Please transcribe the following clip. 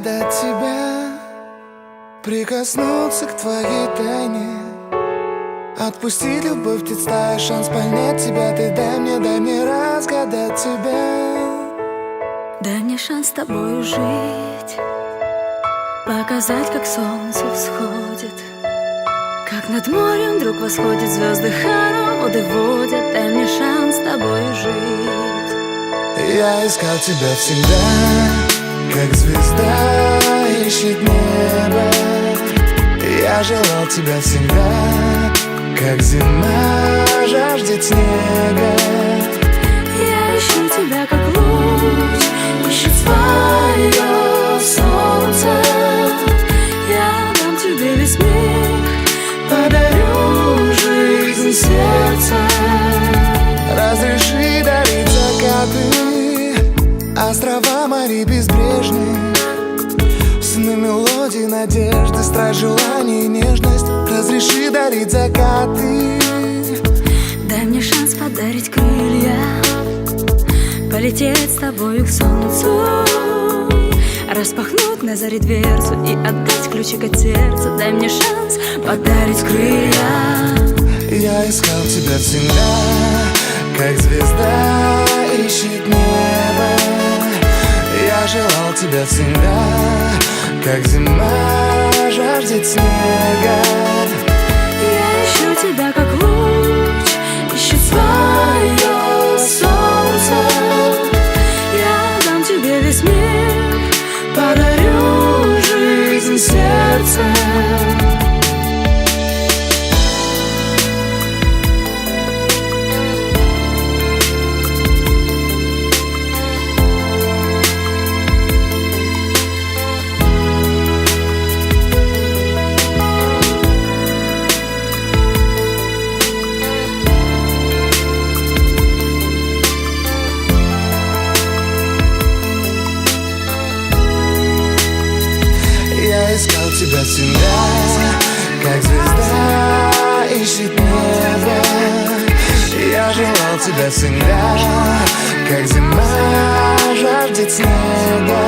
разгадать тебя, прикоснуться к твоей тайне, отпустить любовь, птиц стая, шанс понять тебя. Ты дай мне разгадать тебя. Дай мне шанс с тобою жить, показать, как солнце всходит, как над морем вдруг восходит, звезды хороводы водят. Дай мне шанс с тобою жить. Я искал тебя всегда, как звезда ищет небо. Я желал тебя всегда, как зима жаждет снега. Я ищу тебя, как луч ищет свое солнце. Я дам тебе весь мир, подарю жизнь сердца. Разреши дарить закаты, острова, моря безбрежные, сны, мелодии, надежды, страсть, желание, нежность. Разреши дарить закаты. Дай мне шанс подарить крылья, полететь с тобою к солнцу, распахнуть на заре дверцу и отдать ключик от сердца. Дай мне шанс подарить крылья. Я искал тебя всегда, как звезда ищет небо. Я желал тебя всегда, как зима жаждет снега. Я ищу тебя, как луч ищет свое солнце. Я дам тебе весь мир, подарю жизнь сердца. Я искал тебя всегда, как звезда ищет небо. Я желал тебя всегда, как зима жаждет снега.